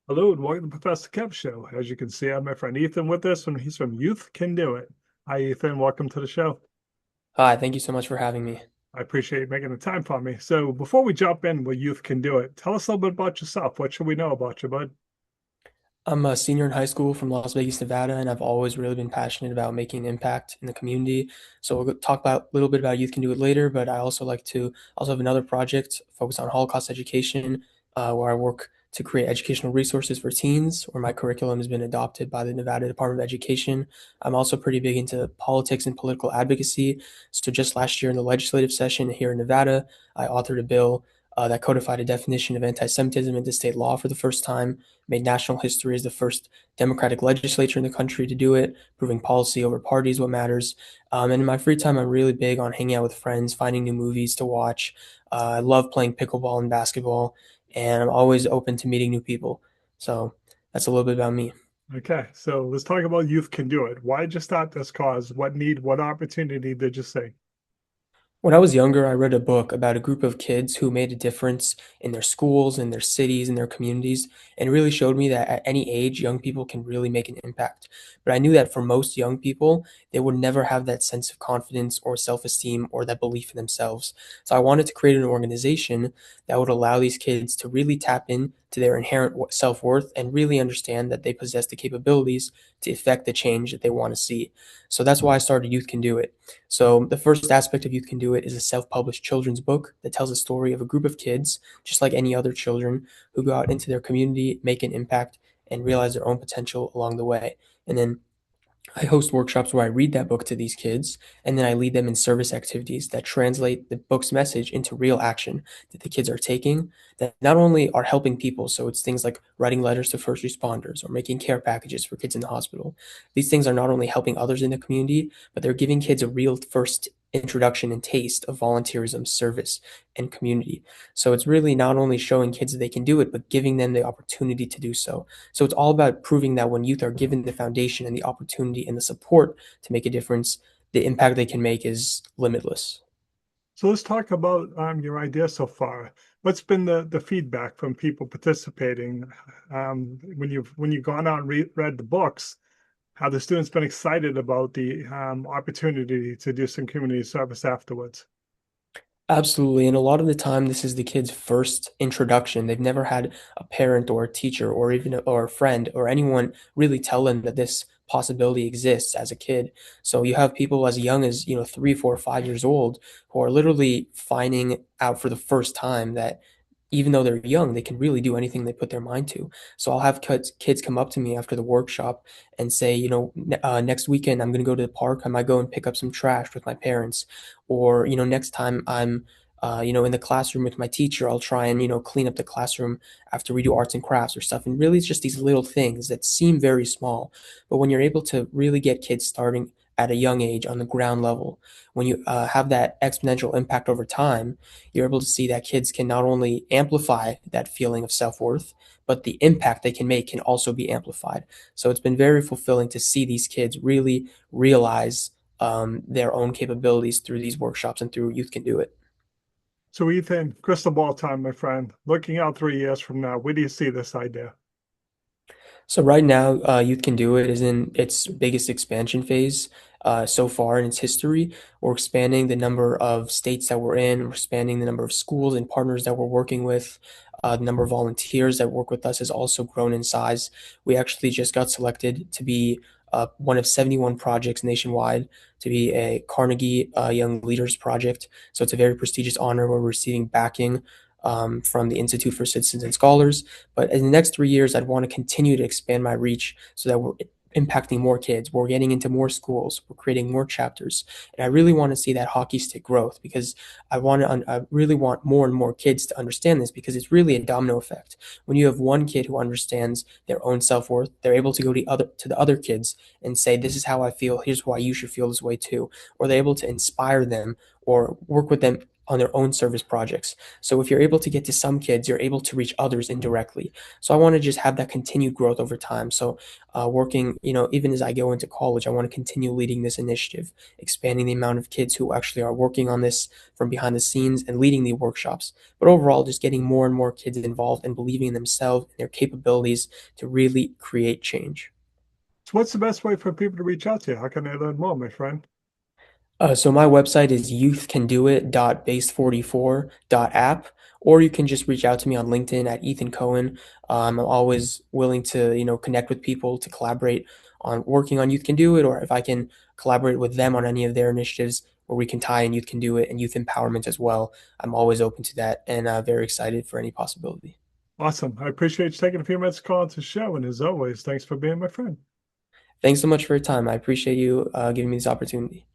Hello and welcome to Professor Kev Show. As you can see, I have my friend Ethan with us, and he's from Youth Can Do It. Hi, Ethan. Welcome to the show. Hi, thank you so much for having me. I appreciate you making the time for me. So, before we jump in with Youth Can Do It, tell us a little bit about yourself. What should we know about you, bud? I'm a senior in high school from Las Vegas, Nevada, and I've always really been passionate about making an impact in the community. So we'll talk about a little bit about Youth Can Do It later, but I also like to also have another project focused on Holocaust education, where I work to create educational resources for teens, where my curriculum has been adopted by the Nevada Department of Education. I'm also pretty big into politics and political advocacy. So just last year in the legislative session here in Nevada, I authored a bill that codified a definition of anti-Semitism into state law for the first time, made national history as the first democratic legislature in the country to do it, proving policy over party is what matters. And in my free time, I'm really big on hanging out with friends, finding new movies to watch. I love playing pickleball and basketball, and I'm always open to meeting new people. So that's a little bit about me. Okay, so let's talk about Youth Can Do It. Why did you start this cause? What need, what opportunity did you see? When I was younger, I read a book about a group of kids who made a difference in their schools, in their cities, in their communities, and it really showed me that at any age, young people can really make an impact. But I knew that for most young people, they would never have that sense of confidence or self-esteem or that belief in themselves. So I wanted to create an organization that would allow these kids to really tap into their inherent self-worth and really understand that they possess the capabilities to effect the change that they want to see. So that's why I started Youth Can Do It. So the first aspect of Youth Can Do It is a self-published children's book that tells a story of a group of kids, just like any other children, who go out into their community, make an impact, and realize their own potential along the way. And then I host workshops where I read that book to these kids, and then I lead them in service activities that translate the book's message into real action that the kids are taking that not only are helping people, so it's things like writing letters to first responders or making care packages for kids in the hospital. These things are not only helping others in the community, but they're giving kids a real first introduction and taste of volunteerism, service, and community. So it's really not only showing kids that they can do it, but giving them the opportunity to do so. So it's all about proving that when youth are given the foundation and the opportunity and the support to make a difference, the impact they can make is limitless. So let's talk about your idea so far. What's been the feedback from people participating when you've gone out and read the books? Have the students been excited about the opportunity to do some community service afterwards? Absolutely. And a lot of the time, this is the kid's first introduction. They've never had a parent or a teacher or even or a friend or anyone really tell them that this possibility exists as a kid. So you have people as young as, 3, 4, 5 years old who are literally finding out for the first time that even though they're young, they can really do anything they put their mind to. So I'll have kids come up to me after the workshop and say, next weekend I'm going to go to the park. I might go and pick up some trash with my parents. Or, next time I'm, in the classroom with my teacher, I'll try and, clean up the classroom after we do arts and crafts or stuff. And really, it's just these little things that seem very small. But when you're able to really get kids starting at a young age on the ground level, when you have that exponential impact over time, you're able to see that kids can not only amplify that feeling of self-worth, but the impact they can make can also be amplified. So it's been very fulfilling to see these kids really realize their own capabilities through these workshops and through Youth Can Do It. So Ethan, crystal ball time, my friend. Looking out 3 years from now, where do you see this idea? So right now, Youth Can Do It is in its biggest expansion phase so far in its history. We're expanding the number of states that we're in. We're expanding the number of schools and partners that we're working with. The number of volunteers that work with us has also grown in size. We actually just got selected to be one of 71 projects nationwide to be a Carnegie Young Leaders Project. So it's a very prestigious honor. We're receiving backing from the Institute for Citizens and Scholars. But in the next 3 years, I'd want to continue to expand my reach so that we're impacting more kids. We're getting into more schools. We're creating more chapters. And I really want to see that hockey stick growth because I really want more and more kids to understand this because it's really a domino effect. When you have one kid who understands their own self-worth, they're able to go to the other kids and say, this is how I feel. Here's why you should feel this way too. Or they're able to inspire them or work with them on their own service projects. So if you're able to get to some kids, you're able to reach others indirectly. So I want to just have that continued growth over time. So working, even as I go into college, I want to continue leading this initiative, expanding the amount of kids who actually are working on this from behind the scenes and leading the workshops. But overall, just getting more and more kids involved and believing in themselves and their capabilities to really create change. So what's the best way for people to reach out to you? How can they learn more, my friend? So my website is youthcandoit.base44.app, or you can just reach out to me on LinkedIn at Ethan Cohen. I'm always willing to, connect with people to collaborate on working on Youth Can Do It, or if I can collaborate with them on any of their initiatives where we can tie in Youth Can Do It and youth empowerment as well. I'm always open to that and very excited for any possibility. Awesome. I appreciate you taking a few minutes to call into the show. And as always, thanks for being my friend. Thanks so much for your time. I appreciate you giving me this opportunity.